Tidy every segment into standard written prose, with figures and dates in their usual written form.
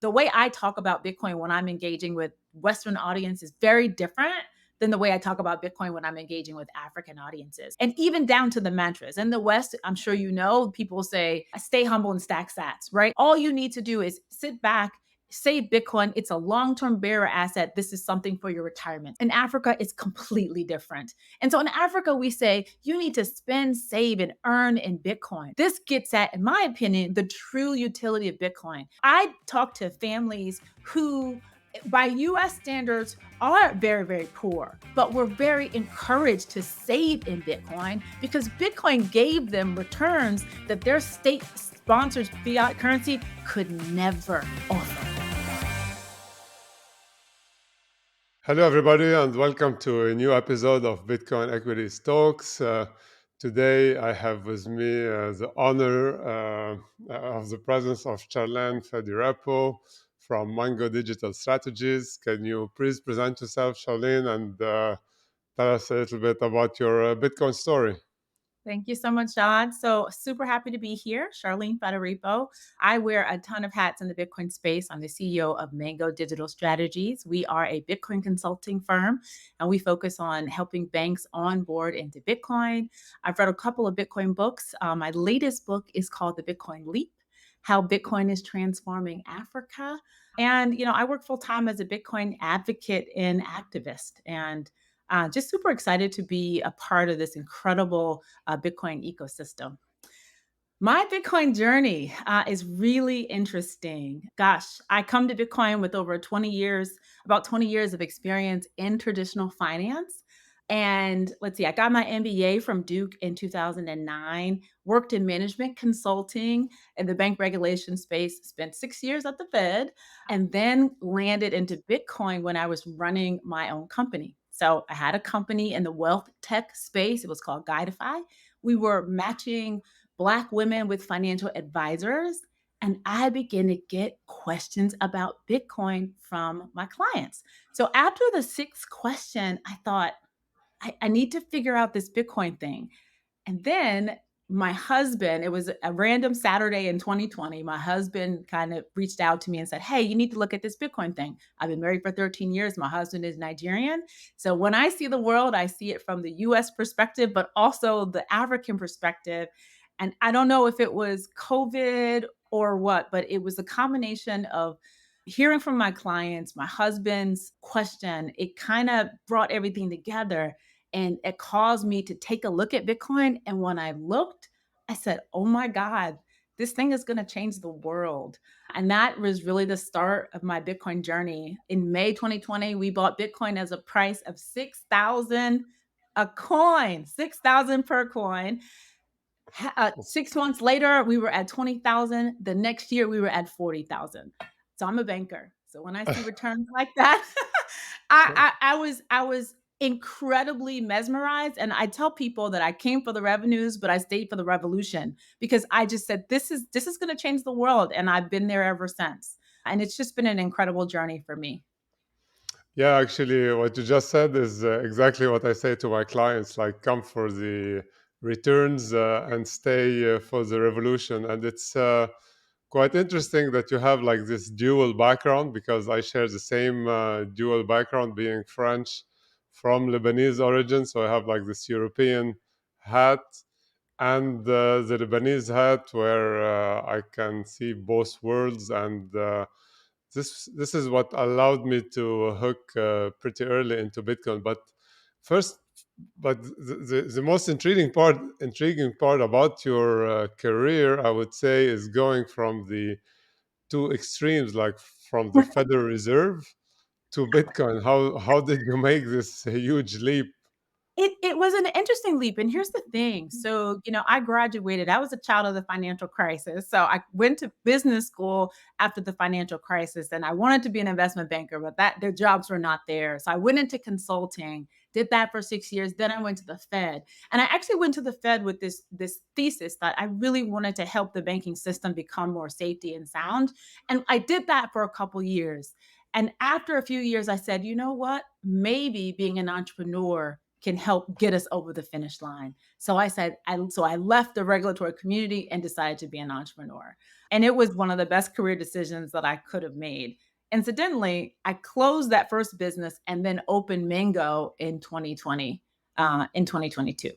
the way I talk about Bitcoin when I'm engaging with Western audience is very different than the way I talk about Bitcoin when I'm engaging with African audiences. And even down to the mantras. In the West, I'm sure you know, people say, stay humble and stack sats, right? All you need to do is sit back, save Bitcoin. It's a long-term bearer asset. This is something for your retirement. In Africa, it's completely different. And so in Africa, we say you need to spend, save, and earn in Bitcoin. This gets at, in my opinion, the true utility of Bitcoin. I talk to families who, by US standards, are very, very poor, but were very encouraged to save in Bitcoin because Bitcoin gave them returns that their state sponsored fiat currency could never offer. Hello, everybody, and welcome to a new episode of Bitcoin Equities Talks. Today, I have with me the honor of the presence of Charlene Fadirepo from Mango Digital Strategies. Can you please present yourself, Charlene, and tell us a little bit about your Bitcoin story? Thank you so much, John. So super happy to be here. Charlene Fadirepo. I wear a ton of hats in the Bitcoin space. I'm the CEO of Mango Digital Strategies. We are a Bitcoin consulting firm, and we focus on helping banks onboard into Bitcoin. I've read a couple of Bitcoin books. My latest book is called The Bitcoin Leap: How Bitcoin is Transforming Africa. And, I work full time as a Bitcoin advocate and activist. And just super excited to be a part of this incredible Bitcoin ecosystem. My Bitcoin journey is really interesting. Gosh, I come to Bitcoin with over 20 years, about 20 years of experience in traditional finance. And let's see, I got my MBA from Duke in 2009, worked in management consulting in the bank regulation space, spent 6 years at the Fed, and then landed into Bitcoin when I was running my own company. So I had a company in the wealth tech space. It was called Guidify. We were matching Black women with financial advisors. And I began to get questions about Bitcoin from my clients. So after the sixth question, I thought, I need to figure out this Bitcoin thing. And then my husband, it was a random Saturday in 2020. My husband kind of reached out to me and said, hey, you need to look at this Bitcoin thing. I've been married for 13 years. My husband is Nigerian. So when I see the world, I see it from the US perspective, but also the African perspective. And I don't know if it was COVID or what, but it was a combination of hearing from my clients, my husband's question. It kind of brought everything together and it caused me to take a look at Bitcoin. And when I looked, I said, oh my God, this thing is going to change the world. And that was really the start of my Bitcoin journey. In May 2020, we bought Bitcoin as a price of 6,000 a coin, 6,000 per coin. 6 months later, we were at 20,000. The next year, we were at 40,000. So I'm a banker. So when I see returns like that, I was incredibly mesmerized. And I tell people that I came for the revenues, but I stayed for the revolution because I just said this is going to change the world, and I've been there ever since. And it's just been an incredible journey for me. Yeah, actually, what you just said is exactly what I say to my clients, like come for the returns and stay for the revolution. And it's quite interesting that you have like this dual background because I share the same dual background, being French from Lebanese origin. So I have like this European hat and the Lebanese hat where I can see both worlds, and this is what allowed me to hook pretty early into Bitcoin. First, but the most intriguing part about your career, I would say, is going from the two extremes, like from the Federal Reserve to Bitcoin. How did you make this huge leap? It was an interesting leap, and here's the thing. So, I graduated. I was a child of the financial crisis. So I went to business school after the financial crisis, and I wanted to be an investment banker, but that their jobs were not there. So I went into consulting, did that for 6 years. Then I went to the Fed, and I actually went to the Fed with this thesis that I really wanted to help the banking system become more safety and sound, and I did that for a couple years. And after a few years, I said, you know what? Maybe being an entrepreneur can help get us over the finish line. So I left the regulatory community and decided to be an entrepreneur. And it was one of the best career decisions that I could have made. Incidentally, I closed that first business and then opened Mango in 2020, in 2022.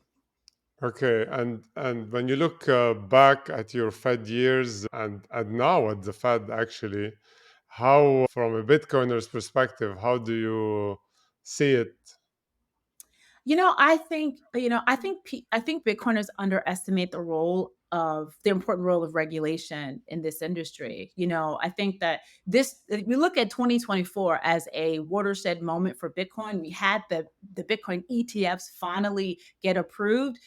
Okay, and when you look back at your Fed years and now at the Fed, actually, how, from a Bitcoiner's perspective, how do you see it? I think Bitcoiners underestimate the important role of regulation in this industry. I think that if we look at 2024 as a watershed moment for Bitcoin. We had the Bitcoin ETFs finally get approved.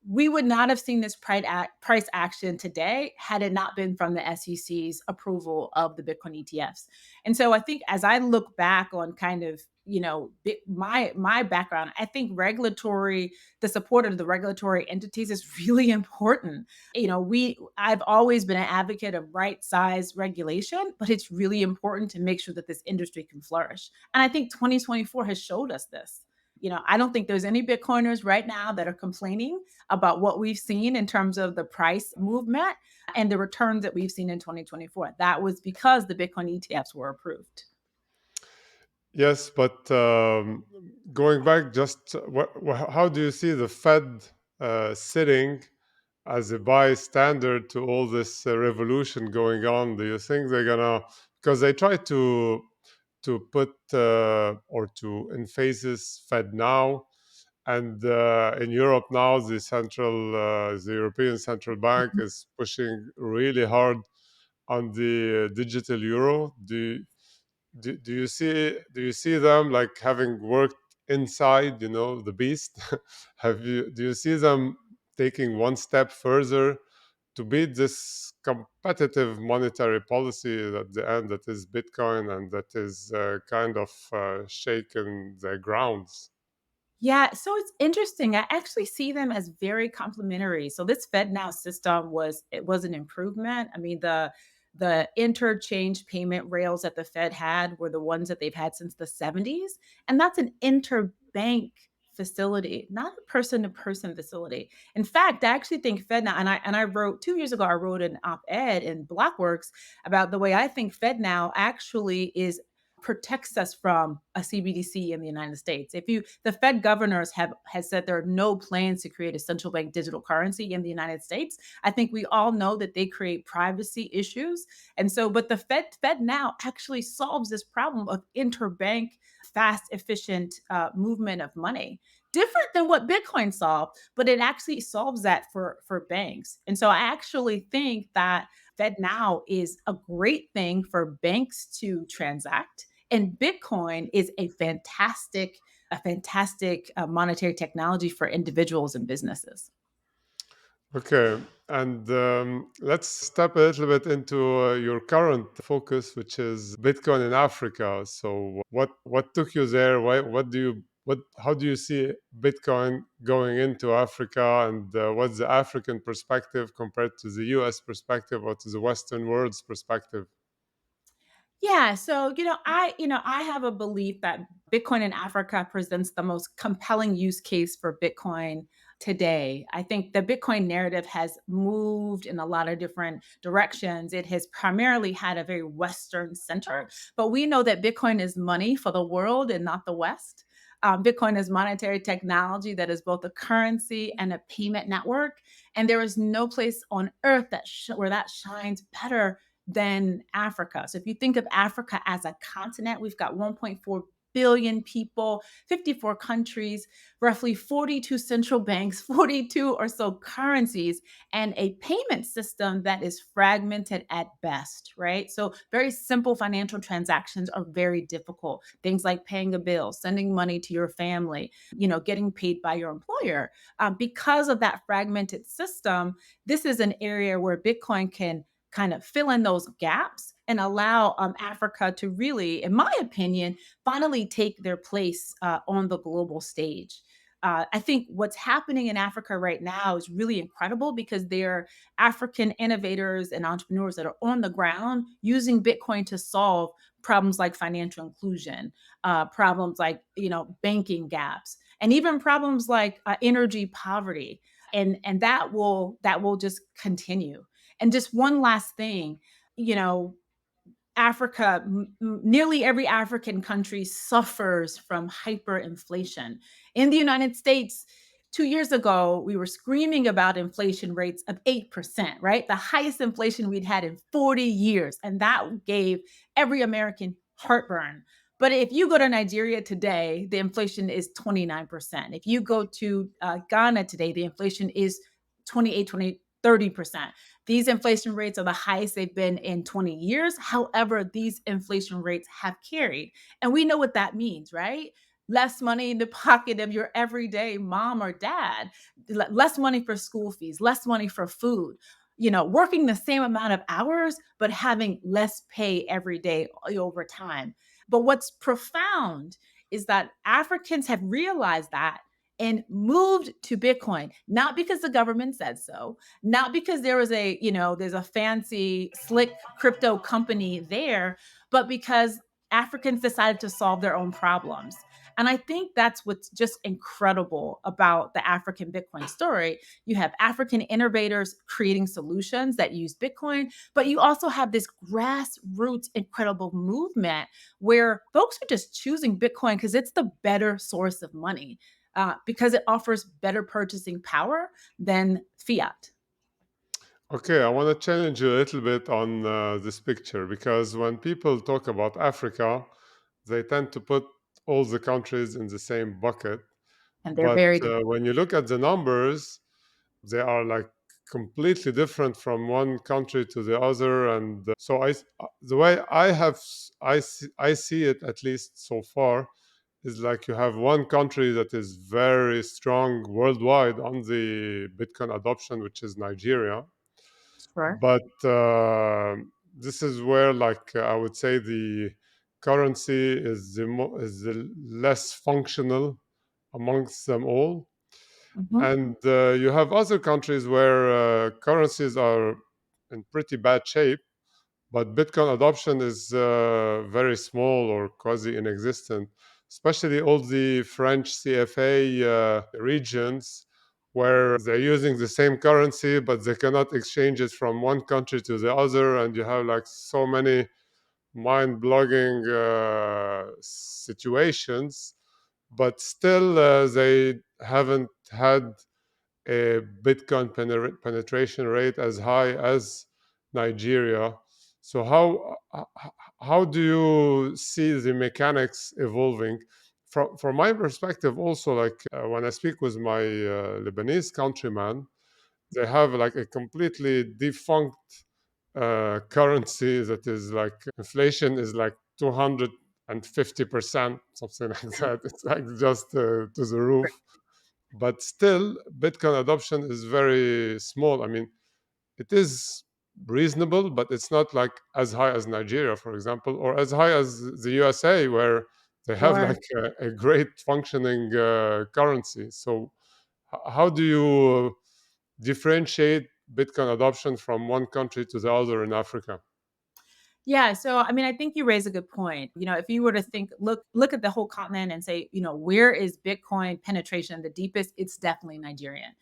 We would not have seen this price action today had it not been from the SEC's approval of the Bitcoin ETFs. And so I think as I look back on kind of my background, I think the support of the regulatory entities is really important. I've always been an advocate of right size regulation, but it's really important to make sure that this industry can flourish. And I think 2024 has showed us this. I don't think there's any Bitcoiners right now that are complaining about what we've seen in terms of the price movement and the returns that we've seen in 2024. That was because the Bitcoin ETFs were approved. Yes, but going back, just how do you see the Fed sitting as a bystander to all this revolution going on? Do you think they're gonna, because they try to put or to emphasis Fed now, and in Europe now the European Central Bank Mhm. is pushing really hard on the digital euro. Do you see them like having worked inside, the beast? Do you see them taking one step further to beat this competitive monetary policy at the end that is Bitcoin and that is kind of shaking the grounds? Yeah, so it's interesting. I actually see them as very complementary. So this FedNow system was an improvement. I mean, the interchange payment rails that the Fed had were the ones that they've had since the 70s, and that's an interbank facility, not a person-to-person facility. In fact, I actually think FedNow, and I wrote 2 years ago, I wrote an op-ed in Blockworks about the way I think FedNow actually is protects us from a CBDC in the United States. The Fed governors have has said there are no plans to create a central bank digital currency in the United States. I think we all know that they create privacy issues. And so, but the Fed now actually solves this problem of interbank fast, efficient movement of money. Different than what Bitcoin solved, but it actually solves that for banks. And so I actually think that Fed now is a great thing for banks to transact, and Bitcoin is a fantastic monetary technology for individuals and businesses. Okay, and let's step a little bit into your current focus, which is Bitcoin in Africa. So, what took you there? Why? What do you? What? How do you see Bitcoin going into Africa? And what's the African perspective compared to the U.S. perspective or to the Western world's perspective? Yeah, so I have a belief that Bitcoin in Africa presents the most compelling use case for Bitcoin today. I think the Bitcoin narrative has moved in a lot of different directions. It has primarily had a very Western center, but we know that Bitcoin is money for the world and not the West. Bitcoin is monetary technology that is both a currency and a payment network, and there is no place on earth where that shines better than Africa. So if you think of Africa as a continent, we've got 1.4 billion people, 54 countries, roughly 42 central banks, 42 or so currencies, and a payment system that is fragmented at best, right? So very simple financial transactions are very difficult. Things like paying a bill, sending money to your family, getting paid by your employer. Because of that fragmented system, this is an area where Bitcoin can kind of fill in those gaps and allow Africa to really, in my opinion, finally take their place on the global stage. I think what's happening in Africa right now is really incredible because there are African innovators and entrepreneurs that are on the ground using Bitcoin to solve problems like financial inclusion, problems like banking gaps. and even problems like energy poverty, and that will just continue. And just one last thing, you know, Africa, nearly every African country suffers from hyperinflation. In the United States, 2 years ago, we were screaming about inflation rates of 8%, right? The highest inflation we'd had in 40 years. And that gave every American heartburn. But if you go to Nigeria today, the inflation is 29%. If you go to Ghana today, the inflation is 28, 20, 30%. These inflation rates are the highest they've been in 20 years. However, these inflation rates have carried. And we know what that means, right? Less money in the pocket of your everyday mom or dad, less money for school fees, less money for food, working the same amount of hours, but having less pay every day over time. But what's profound is that Africans have realized that and moved to Bitcoin, not because the government said so, not because there's a fancy, slick crypto company there, but because Africans decided to solve their own problems. And I think that's what's just incredible about the African Bitcoin story. You have African innovators creating solutions that use Bitcoin, but you also have this grassroots incredible movement where folks are just choosing Bitcoin because it's the better source of money, because it offers better purchasing power than fiat. Okay, I want to challenge you a little bit on this picture because when people talk about Africa, they tend to put all the countries in the same bucket. And they're But very different. when you look at the numbers, they are like completely different from one country to the other. And so the way I see it, at least so far, is like you have one country that is very strong worldwide on the Bitcoin adoption, which is Nigeria. Sure. But this is where, like, I would say the currency is the less functional amongst them all. Mhm. And you have other countries where currencies are in pretty bad shape, but Bitcoin adoption is very small or quasi inexistent, especially all the French CFA regions where they're using the same currency, but they cannot exchange it from one country to the other. And you have like so many mind blogging situations, but still they haven't had a Bitcoin penetration rate as high as Nigeria. So how do you see the mechanics evolving? From my perspective, also, like when I speak with my Lebanese countryman, they have like a completely defunct currency that is like inflation is like 250%, something like that. It's like just to the roof, but still Bitcoin adoption is very small. I mean, it is reasonable, but it's not like as high as Nigeria, for example, or as high as the USA, where they have Sure. like a great functioning currency. So how do you differentiate Bitcoin adoption from one country to the other in Africa? Yeah, so I mean, I think you raise a good point. If you were to look at the whole continent and say, where is Bitcoin penetration the deepest? It's definitely Nigeria.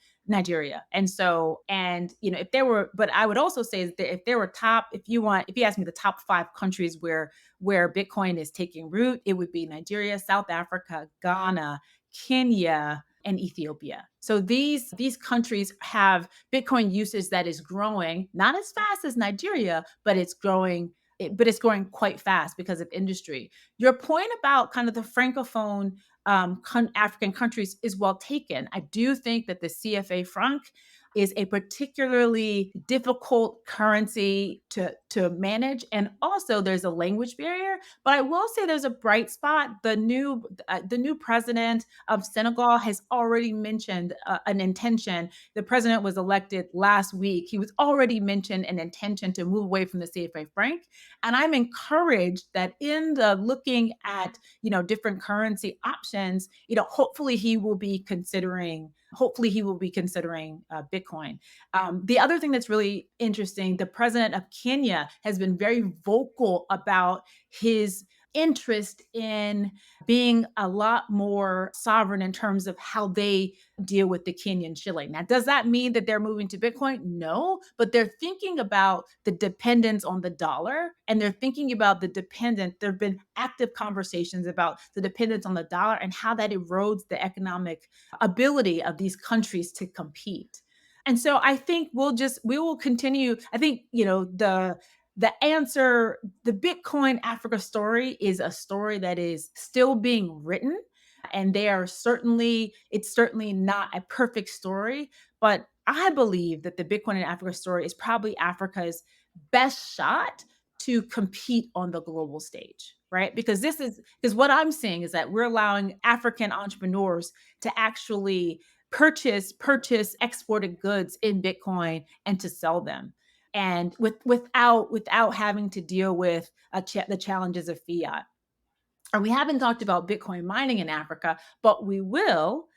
And so, and if there were, but I would also say that if there were if you ask me the top 5 countries where Bitcoin is taking root, it would be Nigeria, South Africa, Ghana, Kenya, and Ethiopia. So these countries have Bitcoin usage that is growing, not as fast as Nigeria, but it's growing quite fast because of industry. Your point about kind of the francophone African countries is well taken. I do think that the CFA franc is a particularly difficult currency to manage, and also there's a language barrier. But I will say there's a bright spot. The new president of Senegal has already mentioned an intention. The president was elected last week. He was already mentioned an intention to move away from the CFA franc, and I'm encouraged that in the looking at, different currency options, hopefully he will be considering Bitcoin. The other thing that's really interesting, the president of Kenya has been very vocal about his interest in being a lot more sovereign in terms of how they deal with the Kenyan shilling. Now, does that mean that they're moving to Bitcoin? No, but they're thinking about the dependence on the dollar, and they're thinking about the dependent. There have been active conversations about the dependence on the dollar and how that erodes the economic ability of these countries to compete. And so I think we will continue. I think, the answer, the Bitcoin Africa story is a story that is still being written. And it's certainly not a perfect story, but I believe that the Bitcoin in Africa story is probably Africa's best shot to compete on the global stage, right? Because what I'm seeing is that we're allowing African entrepreneurs to actually purchase exported goods in Bitcoin and to sell them, and without having to deal with the challenges of fiat. And we haven't talked about Bitcoin mining in Africa, but we will,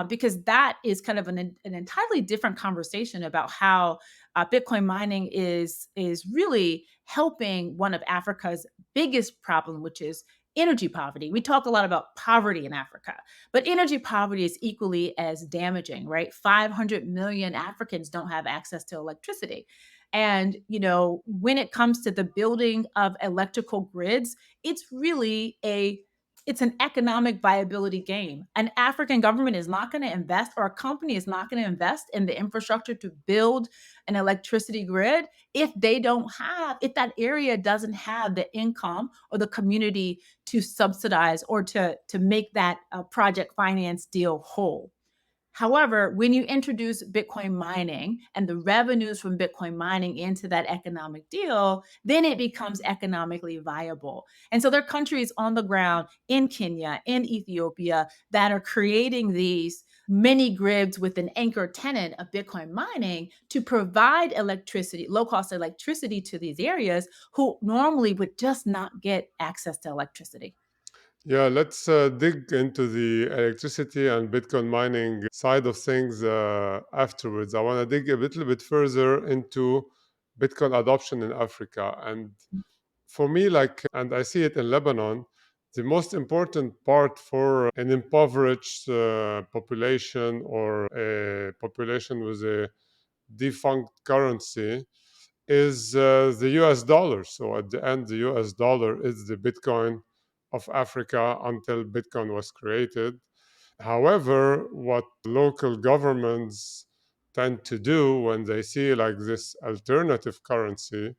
because that is kind of an entirely different conversation about how Bitcoin mining is really helping one of Africa's biggest problem, which is energy poverty. We talk a lot about poverty in Africa, but energy poverty is equally as damaging, right? 500 million Africans don't have access to electricity. And, when it comes to the building of electrical grids, it's really it's an economic viability game. An African government is not going to invest, or a company is not going to invest in the infrastructure to build an electricity grid if that area doesn't have the income or the community to subsidize or to make that project finance deal whole. However, when you introduce Bitcoin mining and the revenues from Bitcoin mining into that economic deal, then it becomes economically viable. And so there are countries on the ground in Kenya, in Ethiopia, that are creating these mini grids with an anchor tenant of Bitcoin mining to provide electricity, low cost electricity to these areas who normally would just not get access to electricity. Yeah, let's dig into the electricity and Bitcoin mining side of things afterwards. I want to dig a little bit further into Bitcoin adoption in Africa. And for me, and I see it in Lebanon, the most important part for an impoverished population, or a population with a defunct currency, is the US dollar. So at the end, the US dollar is the Bitcoin of Africa until Bitcoin was created. However, what local governments tend to do when they see like this alternative currency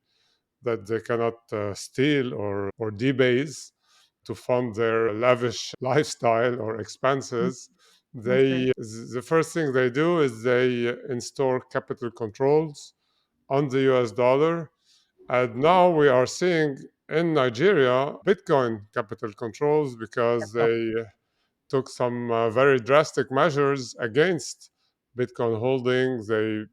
that they cannot steal or debase to fund their lavish lifestyle or Mm, expenses, that's great. the first thing they do is they install capital controls on the US dollar. And now we are seeing in Nigeria Bitcoin capital controls because they took some very drastic measures against Bitcoin holdings. They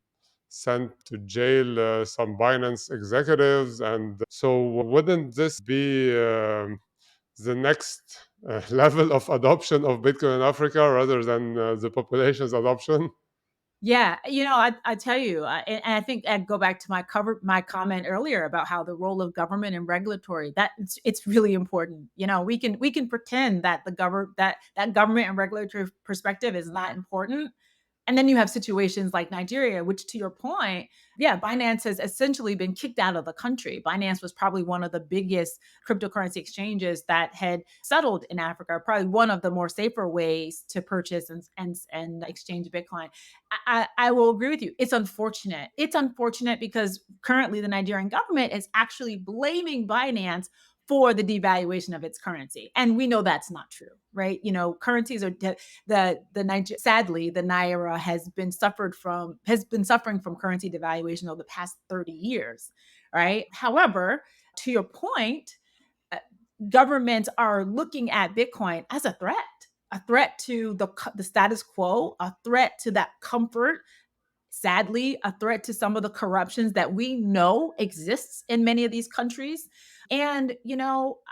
sent to jail some Binance executives. And so, wouldn't this be the next level of adoption of Bitcoin in Africa rather than the population's adoption? Yeah, I tell you, and I think I go back to my comment earlier about how the role of government and regulatory, that it's really important. We can pretend that that government and regulatory perspective is not important, and then you have situations like Nigeria, which, to your point, yeah, Binance has essentially been kicked out of the country. Binance was probably one of the biggest cryptocurrency exchanges that had settled in Africa, probably one of the more safer ways to purchase and exchange Bitcoin. I will agree with you. It's unfortunate. It's unfortunate because currently the Nigerian government is actually blaming Binance for the devaluation of its currency. And we know that's not true, right? Currencies are sadly, the naira has been suffering from currency devaluation over the past 30 years, right? However, to your point, uh, governments are looking at Bitcoin as a threat to the status quo, a threat to that comfort, sadly, a threat to some of the corruptions that we know exists in many of these countries. And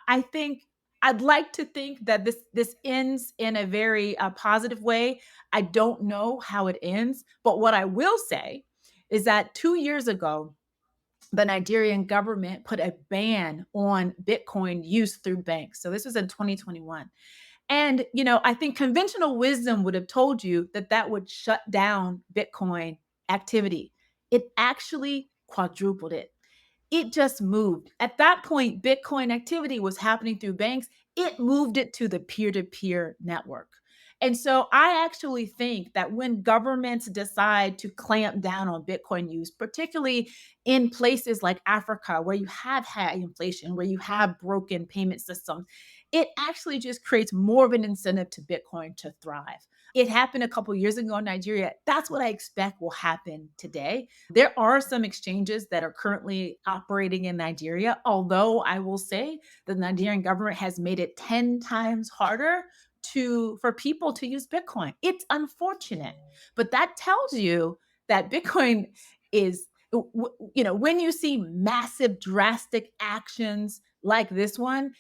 I think I'd like to think that this ends in a very positive way. I don't know how it ends, but what I will say is that 2 years ago, the Nigerian government put a ban on Bitcoin use through banks. So this was in 2021. And, I think conventional wisdom would have told you that that would shut down Bitcoin activity. It actually quadrupled it. It just moved. At that point, Bitcoin activity was happening through banks. It moved it to the peer to peer network. And so I actually think that when governments decide to clamp down on Bitcoin use, particularly in places like Africa, where you have high inflation, where you have broken payment systems, it actually just creates more of an incentive to Bitcoin to thrive. It happened a couple years ago in Nigeria. That's what I expect will happen today. There are some exchanges that are currently operating in Nigeria, although I will say the Nigerian government has made it 10 times harder to for people to use Bitcoin. It's unfortunate, but that tells you that Bitcoin is when you see massive drastic actions like this one,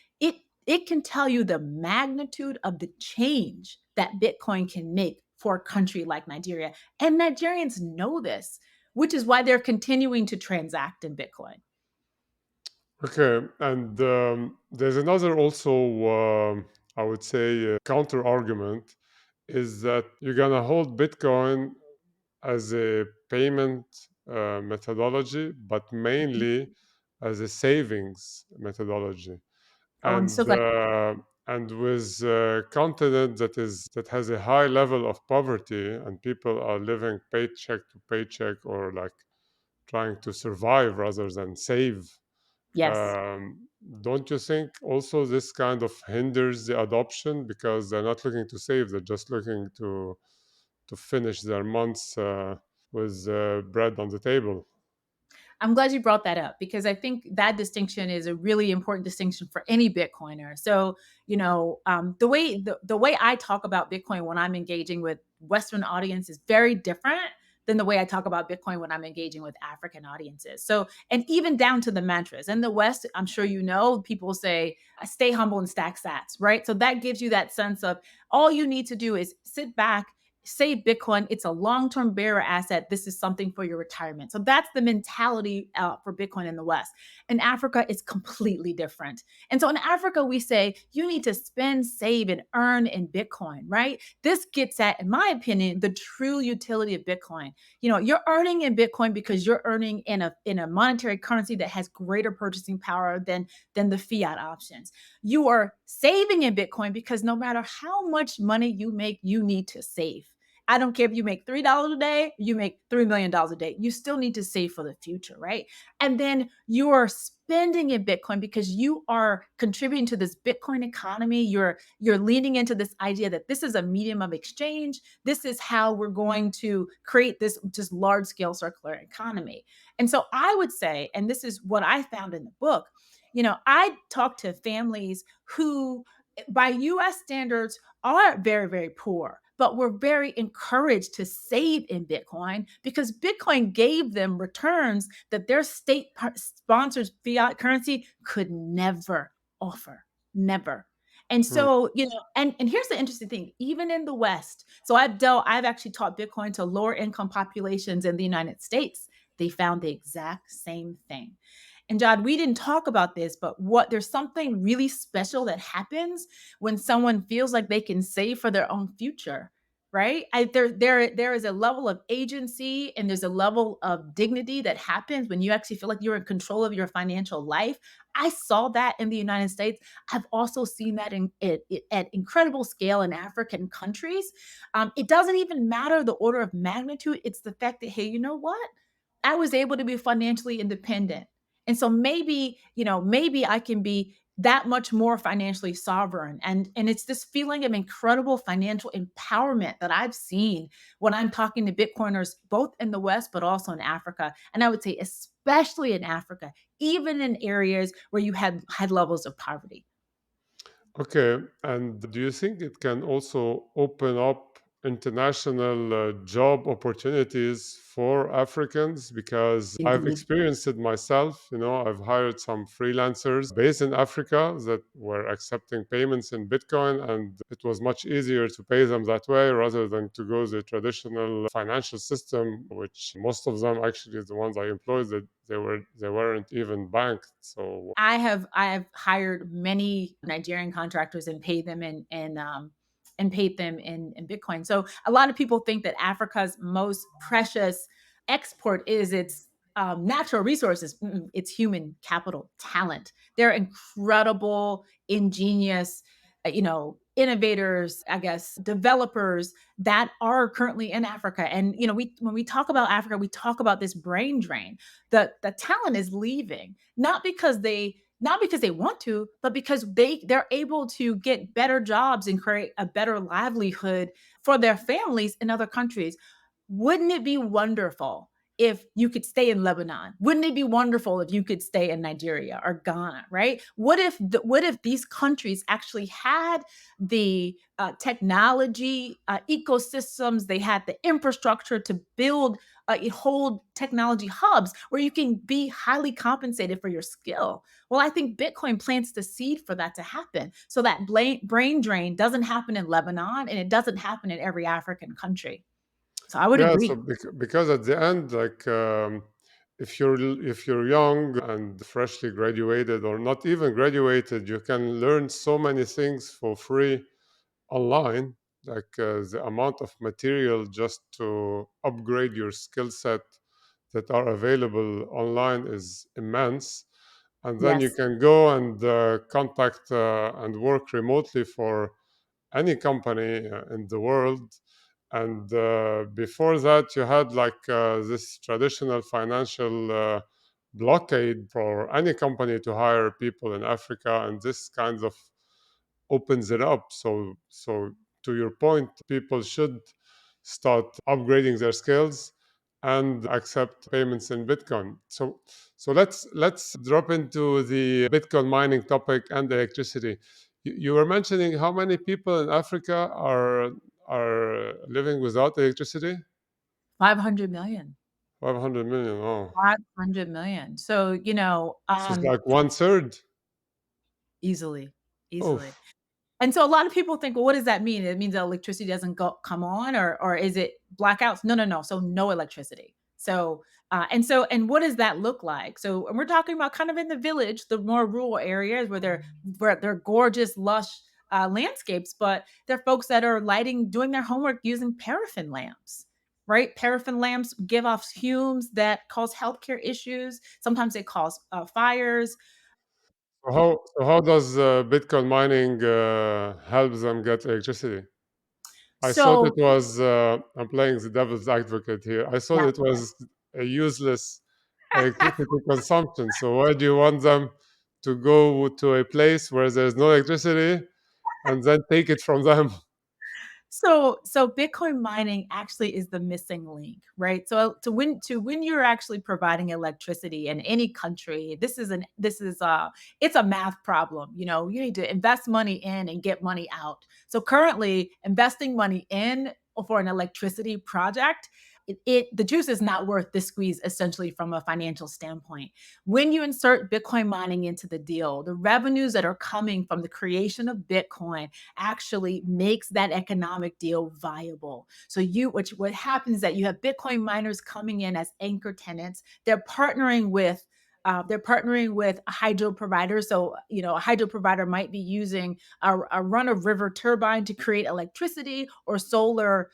it can tell you the magnitude of the change that Bitcoin can make for a country like Nigeria. And Nigerians know this, which is why they're continuing to transact in Bitcoin. Okay, and there's another also, I would say, counter argument is that you're gonna hold Bitcoin as a payment methodology, but Mhm. mainly as a savings methodology. Oh, I'm so And glad. with a continent that has a high level of poverty and people are living paycheck to paycheck or like trying to survive rather than save, Yes. um, don't you think also this kind of hinders the adoption because they're not looking to save, they're just looking to finish their months with bread on the table? I'm glad you brought that up because I think that distinction is a really important distinction for any Bitcoiner. So, the way I talk about Bitcoin when I'm engaging with Western audience is very different than the way I talk about Bitcoin when I'm engaging with African audiences. So, and even down to the mantras in the West, I'm sure people say, "Stay humble and stack sats," right? So that gives you that sense of all you need to do is sit back, save Bitcoin. It's a long term bearer asset. This is something for your retirement. So that's the mentality for Bitcoin in the West. In Africa, it's completely different. And so in Africa, we say you need to spend, save, and earn in Bitcoin, right? This gets at, in my opinion, the true utility of Bitcoin. You're earning in Bitcoin because you're earning in a monetary currency that has greater purchasing power than the fiat options. You are saving in Bitcoin because no matter how much money you make, you need to save. I don't care if you make $3 a day, you make $3 million a day. You still need to save for the future, right? And then you are spending in Bitcoin because you are contributing to this Bitcoin economy. You're leaning into this idea that this is a medium of exchange. This is how we're going to create this just large scale circular economy. And so I would say, and this is what I found in the book, I talk to families who, by US standards, are very, very poor, but were very encouraged to save in Bitcoin because Bitcoin gave them returns that their state sponsored fiat currency could never offer. Never. And Hmm. so, and here's the interesting thing, even in the West. So I've actually taught Bitcoin to lower income populations in the United States. They found the exact same thing. And John, we didn't talk about this, but there's something really special that happens when someone feels like they can save for their own future, right? There is a level of agency and there's a level of dignity that happens when you actually feel like you're in control of your financial life. I saw that in the United States. I've also seen that at incredible scale in African countries. It doesn't even matter the order of magnitude. It's the fact that, hey, you know what? I was able to be financially independent. And so maybe I can be that much more financially sovereign. And it's this feeling of incredible financial empowerment that I've seen when I'm talking to Bitcoiners, both in the West, but also in Africa. And I would say, especially in Africa, even in areas where you had levels of poverty. Okay, and do you think it can also open up international job opportunities for Africans, because I've Indeed. experienced it myself. I've hired some freelancers based in Africa that were accepting payments in Bitcoin, and it was much easier to pay them that way rather than to go the traditional financial system, which most of them, actually the ones I employed, that they weren't even banked. So I have hired many Nigerian contractors and paid them and paid them in Bitcoin. So a lot of people think that Africa's most precious export is its natural resources. Mm-mm, it's human capital, talent. They're incredible, ingenious, innovators, I guess, developers that are currently in Africa. And we when we talk about Africa, we talk about this brain drain. The talent is leaving not because they want to, but because they're able to get better jobs and create a better livelihood for their families in other countries. Wouldn't it be wonderful if you could stay in Lebanon? Wouldn't it be wonderful if you could stay in Nigeria or Ghana, right? What if these countries actually had the technology ecosystems, they had the infrastructure to build hold technology hubs where you can be highly compensated for your skill? Well, I think Bitcoin plants the seed for that to happen, so that brain drain doesn't happen in Lebanon and it doesn't happen in every African country. So I would yeah, so agree. because at the end, like, if you're young and freshly graduated or not even graduated, you can learn so many things for free online. Like, the amount of material just to upgrade your skill set that are available online is immense. And then you Yes. can go and contact and work remotely for any company in the world. And before that, you had like this traditional financial blockade for any company to hire people in Africa, and this kind of opens it up. So to your point, people should start upgrading their skills and accept payments in Bitcoin. So let's drop into the Bitcoin mining topic and electricity. You were mentioning how many people in Africa are living without electricity? 500 million. 500 million. Oh, 500 million. So, so it's like one third. easily, Oh, easily. And so a lot of people think, well, what does that mean? It means that electricity doesn't come on, or is it blackouts? No, no, no. So no electricity. And what does that look like? So, and we're talking about kind of in the village, the more rural areas where they're gorgeous, lush landscapes, but they're folks that are doing their homework using paraffin lamps. Right, paraffin lamps give off fumes that cause healthcare issues. Sometimes they cause fires. so how does Bitcoin mining help them get electricity? I thought it So was, I'm playing the devil's advocate here. I thought yeah, it was a useless electricity consumption. So why do you want them to go to a place where there's no electricity and then take it from them? So Bitcoin mining actually is the missing link, right? So to when you're actually providing electricity in any country, it's a math problem. You need to invest money in and get money out. So currently, investing money in for an electricity project, the juice is not worth the squeeze, essentially, from a financial standpoint. When you insert Bitcoin mining into the deal, the revenues that are coming from the creation of Bitcoin actually makes that economic deal viable. So what happens is that you have Bitcoin miners coming in as anchor tenants. They're partnering with a hydro provider. So, a hydro provider might be using a run of river turbine to create electricity, or solar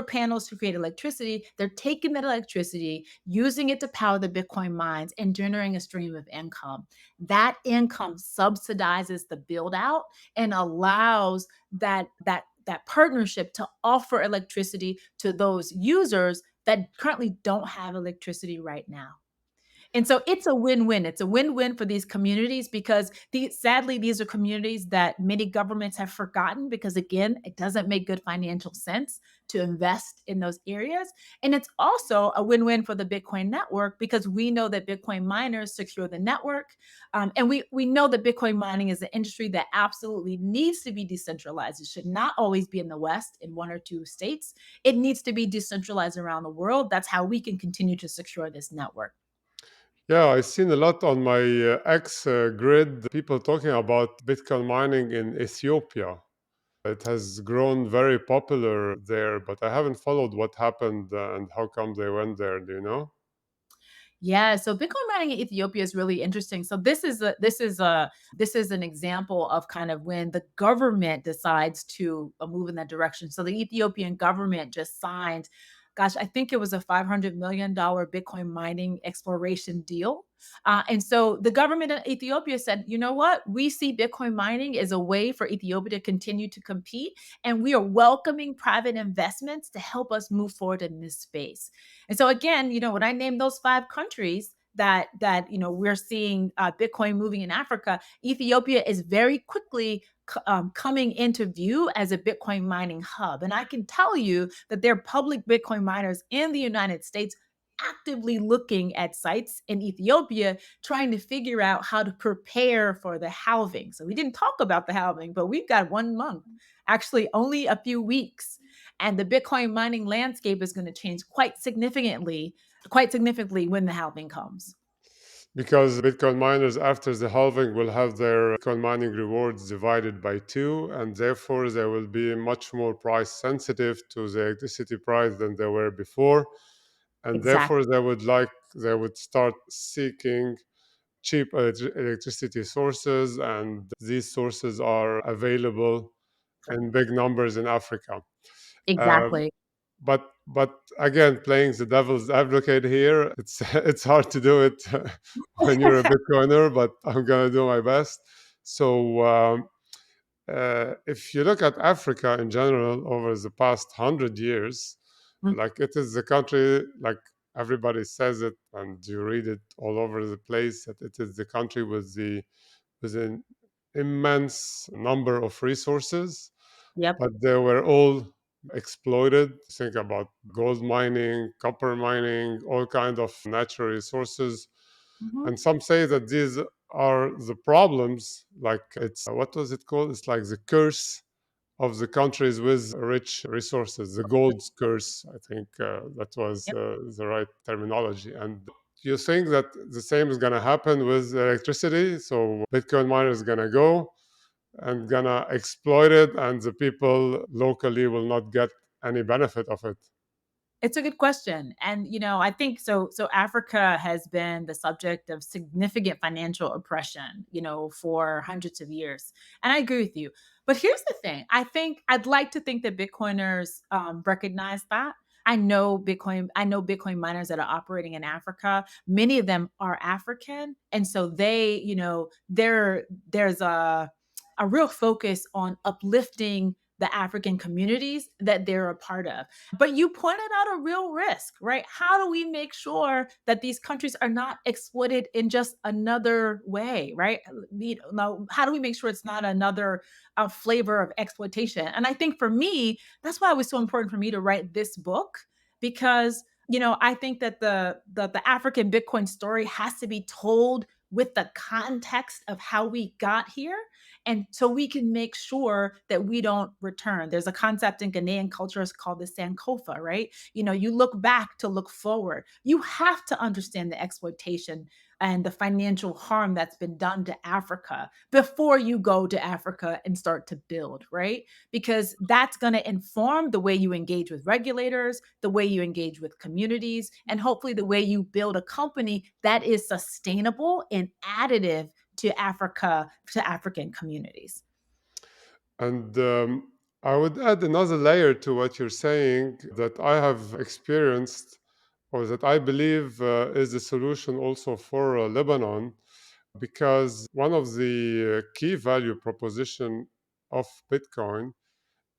panels to create electricity. They're taking that electricity, using it to power the Bitcoin mines, and generating a stream of income. That income subsidizes the build out and allows that partnership to offer electricity to those users that currently don't have electricity right now. And so it's a win-win. It's a win-win for these communities because sadly, these are communities that many governments have forgotten because, again, it doesn't make good financial sense to invest in those areas. And it's also a win-win for the Bitcoin network because we know that Bitcoin miners secure the network. And we know that Bitcoin mining is an industry that absolutely needs to be decentralized. It should not always be in the West in one or two states. It needs to be decentralized around the world. That's how we can continue to secure this network. Yeah, I've seen a lot on my X grid people talking about Bitcoin mining in Ethiopia. It has grown very popular there, but I haven't followed what happened and how come they went there. Do you know? Yeah, so Bitcoin mining in Ethiopia is really interesting. So this is an example of kind of when the government decides to move in that direction. So the Ethiopian government just signed, gosh, I think it was a $500 million Bitcoin mining exploration deal. And so the government of Ethiopia said, you know what? We see Bitcoin mining as a way for Ethiopia to continue to compete, and we are welcoming private investments to help us move forward in this space. And so again, when I name those 5 countries that we're seeing Bitcoin moving in Africa, Ethiopia is very quickly coming into view as a Bitcoin mining hub. And I can tell you that there are public Bitcoin miners in the United States actively looking at sites in Ethiopia, trying to figure out how to prepare for the halving. So we didn't talk about the halving, but we've got 1 month, actually only a few weeks, and the Bitcoin mining landscape is going to change quite significantly when the halving comes. Because Bitcoin miners, after the halving, will have their Bitcoin mining rewards divided by two, and therefore they will be much more price sensitive to the electricity price than they were before. And therefore, Exactly. they would start seeking cheap electricity sources, and these sources are available in big numbers in Africa. Um, Exactly. but again, playing the devil's advocate here, it's it's hard to do it when you're a Bitcoiner, but I'm gonna do my best. So if you look at Africa in general over the past 100 years, Mm, like it is the country, like everybody says it, and you read it all over the place, that it is the country with an immense number of resources, yep. but they were all exploited. Think about gold mining, copper mining, all kind of natural resources. Mhm. And some say that these are the problems, like it's what was it called? It's like the curse of the countries with rich resources, the gold curse. I think that was Yep. the right terminology. And you think that the same is going to happen with electricity? So Bitcoin miners going to go and gonna exploit it, and the people locally will not get any benefit of it. It's a good question. And I think so Africa has been the subject of significant financial oppression, for hundreds of years. And I agree with you. But here's the thing. I'd like to think that Bitcoiners recognize that. I know Bitcoin miners that are operating in Africa. Many of them are African. And so there's a real focus on uplifting the African communities that they're a part of. But you pointed out a real risk, right? How do we make sure that these countries are not exploited in just another way, right? How do we make sure it's not another flavor of exploitation? And I think for me, that's why it was so important for me to write this book because I think that the African Bitcoin story has to be told with the context of how we got here, and so we can make sure that we don't return. There's a concept in Ghanaian culture is called the Sankofa, right? You look back to look forward. You have to understand the exploitation and the financial harm that's been done to Africa before you go to Africa and start to build, right? Because that's going to inform the way you engage with regulators, the way you engage with communities, and hopefully the way you build a company that is sustainable and additive to Africa, to African communities. And I would add another layer to what you're saying that I have experienced, or that I believe is a solution also for Lebanon, because one of the key value proposition of Bitcoin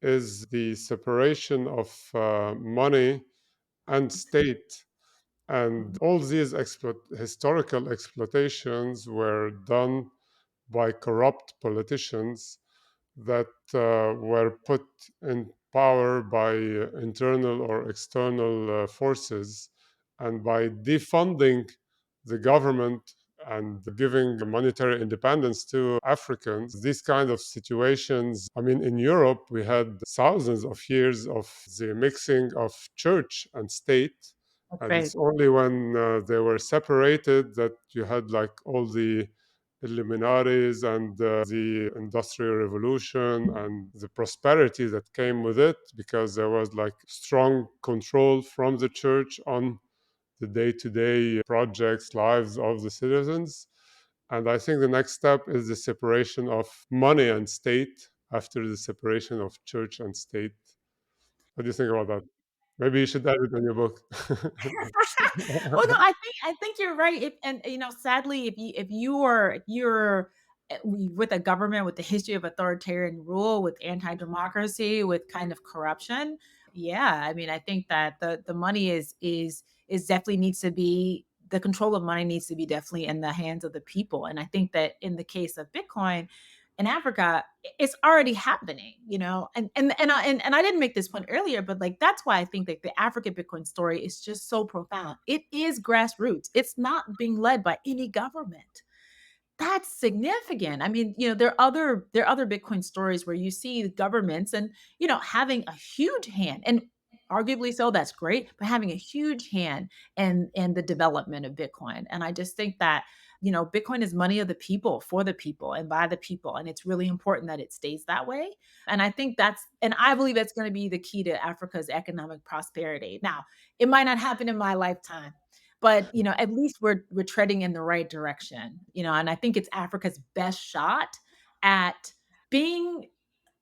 is the separation of money and state. And all these historical exploitations were done by corrupt politicians that were put in power by internal or external forces, and by defunding the government and giving monetary independence to Africans. These kind of situations, I mean, in Europe, we had thousands of years of the mixing of church and state. That's And right. it's only when they were separated that you had like all the Illuminatis and the Industrial Revolution and the prosperity that came with it, because there was like strong control from the church on the day to day projects, lives of the citizens. And I think the next step is the separation of money and state after the separation of church and state. What do you think about that? Maybe you should add it in your book. Well, no, I think you're right. And sadly, if you're with a government with the history of authoritarian rule, with anti-democracy, with kind of corruption, yeah, I mean, I think that the money is definitely needs to be the control of money needs to be definitely in the hands of the people. And I think that in the case of Bitcoin in Africa, it's already happening, and I didn't make this point earlier, but like that's why I think that the African Bitcoin story is just so profound. It is grassroots. It's not being led by any government. That's significant. I mean, there are other Bitcoin stories where you see the governments and having a huge hand, and arguably so, that's great, but having a huge hand in the development of Bitcoin. And I just think that Bitcoin is money of the people, for the people, and by the people, and it's really important that it stays that way. And I believe that's going to be the key to Africa's economic prosperity. Now, it might not happen in my lifetime, but at least we're treading in the right direction, and I think it's Africa's best shot at being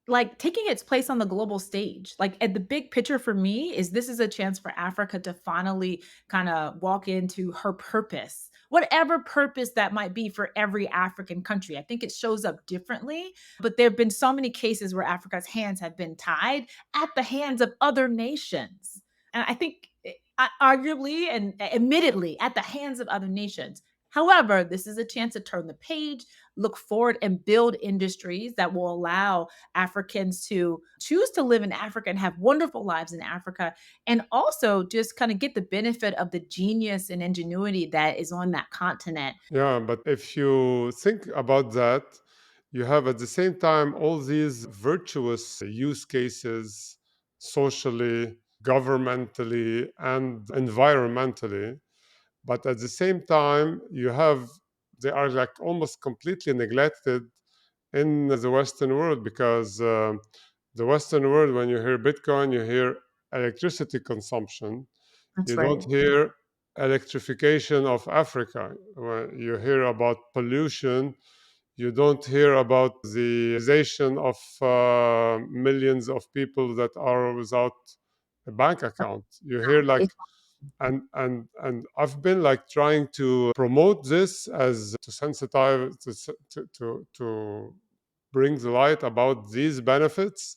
like taking its place on the global stage. Like, at the big picture for me is this is a chance for Africa to finally kind of walk into her purpose, whatever purpose that might be for every African country. I think it shows up differently, but there have been so many cases where Africa's hands have been tied at the hands of other nations. And I think arguably and admittedly at the hands of other nations. However, this is a chance to turn the page, look forward, and build industries that will allow Africans to choose to live in Africa and have wonderful lives in Africa, and also just kind of get the benefit of the genius and ingenuity that is on that continent. Yeah, but if you think about that, you have at the same time all these virtuous use cases socially, governmentally, and environmentally. But at the same time, they are like almost completely neglected in the Western world, because the Western world, when you hear Bitcoin, you hear electricity consumption. That's You right. don't hear electrification of Africa. When you hear about pollution, you don't hear about the realization of millions of people that are without a bank account. You hear like, It's and I've been like trying to promote this as to sensitize to bring the light about these benefits,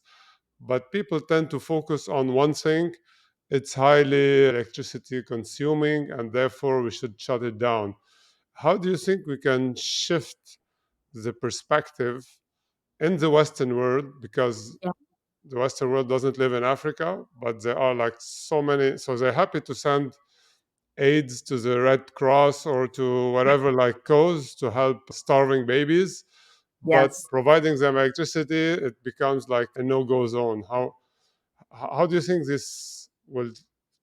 but people tend to focus on one thing: it's highly electricity consuming and therefore we should shut it down. How do you think we can shift the perspective in the Western world? Because yeah, the Western world doesn't live in Africa, but there are like so many, so they're happy to send aids to the Red Cross or to whatever like cause to help starving babies, but yes. providing them electricity, it becomes like a no-go zone. How do you think this will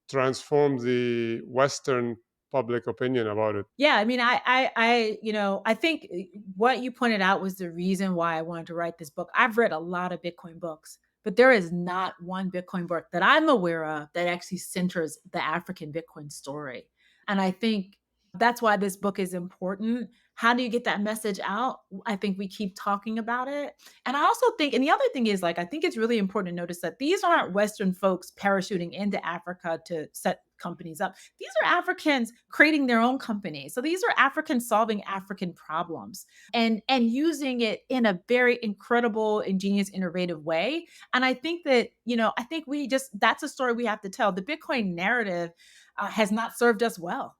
transform the Western public opinion about it? Yeah, I mean, I think what you pointed out was the reason why I wanted to write this book. I've read a lot of Bitcoin books, but there is not one Bitcoin book that I'm aware of that actually centers the African Bitcoin story. And I think that's why this book is important. How do you get that message out? I think we keep talking about it. And I also think, and the other thing is, like, I think it's really important to notice that these aren't Western folks parachuting into Africa to set companies up. These are Africans creating their own companies. So these are Africans solving African problems and using it in a very incredible, ingenious, innovative way. And I think that, I think we just that's a story we have to tell. The Bitcoin narrative, has not served us well.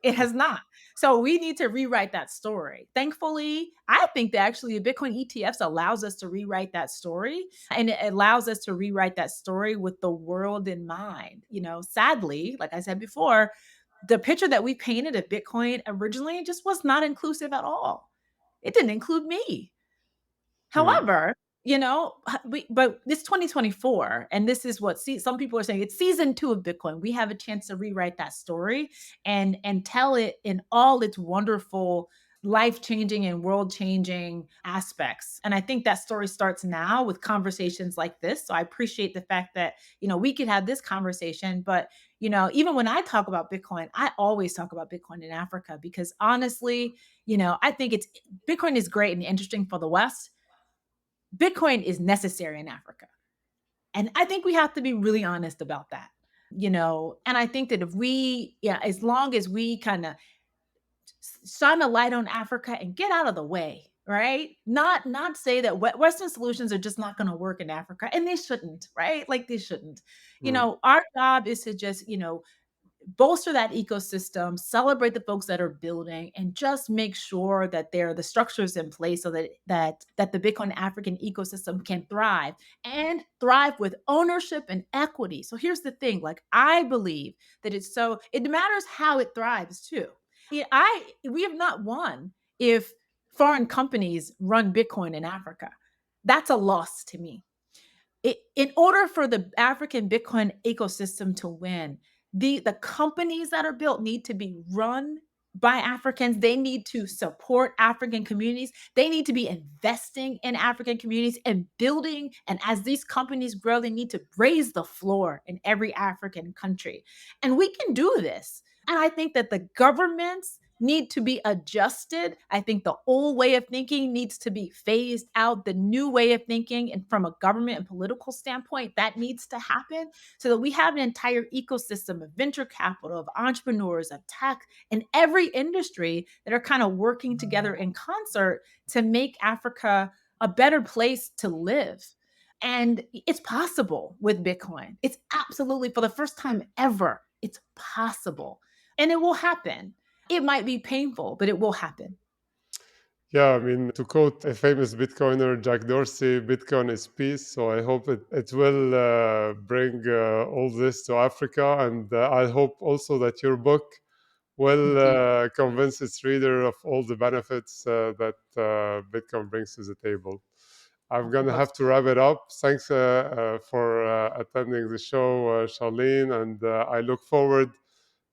It has not. So we need to rewrite that story. Thankfully, I think that actually the Bitcoin ETFs allows us to rewrite that story, and it allows us to rewrite that story with the world in mind. Sadly, like I said before, the picture that we painted of Bitcoin originally just was not inclusive at all. It didn't include me. Mm, However, but it's 2024, and this is what some people are saying it's season 2 of Bitcoin. We have a chance to rewrite that story and tell it in all its wonderful, life-changing and world-changing aspects. And I think that story starts now with conversations like this. So I appreciate the fact that, we could have this conversation, but even when I talk about Bitcoin, I always talk about Bitcoin in Africa because honestly, I think it's Bitcoin is great and interesting for the West. Bitcoin is necessary in Africa. And I think we have to be really honest about that. And I think that as long as we kind of shine a light on Africa and get out of the way, right? Not say that Western solutions are just not going to work in Africa, and they shouldn't, right? Like they shouldn't. mm. Our job is to just, bolster that ecosystem, celebrate the folks that are building, and just make sure that there are the structures in place so that the Bitcoin African ecosystem can thrive and thrive with ownership and equity. So here's the thing, like I believe that it matters how it thrives too. We have not won if foreign companies run Bitcoin in Africa. That's a loss to me. In order for the African Bitcoin ecosystem to win, the companies that are built need to be run by Africans. They need to support African communities. They need to be investing in African communities and building. And as these companies grow, they need to raise the floor in every African country. And we can do this. And I think that the governments need to be adjusted. I think the old way of thinking needs to be phased out. The new way of thinking, and from a government and political standpoint, that needs to happen so that we have an entire ecosystem of venture capital, of entrepreneurs, of tech, and every industry that are kind of working together in concert to make Africa a better place to live. And it's possible with Bitcoin. It's absolutely, for the first time ever, it's possible. And it will happen. It might be painful, but it will happen. Yeah, I mean, to quote a famous Bitcoiner, Jack Dorsey, Bitcoin is peace. So I hope it will bring all this to Africa. And I hope also that your book will Thank you. convince its reader of all the benefits that Bitcoin brings to the table. I'm I going to hope have to so. wrap it up. Thanks for attending the show, Charlene. And I look forward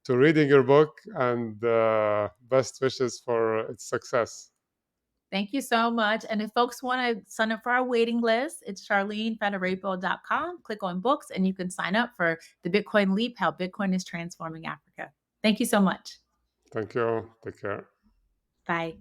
to reading your book and best wishes for its success. Thank you so much. And if folks want to sign up for our waiting list, it's charlenefadirepo.com. Click on books and you can sign up for the Bitcoin Leap, how Bitcoin is transforming Africa. Thank you so much. Thank you. Take care. Bye.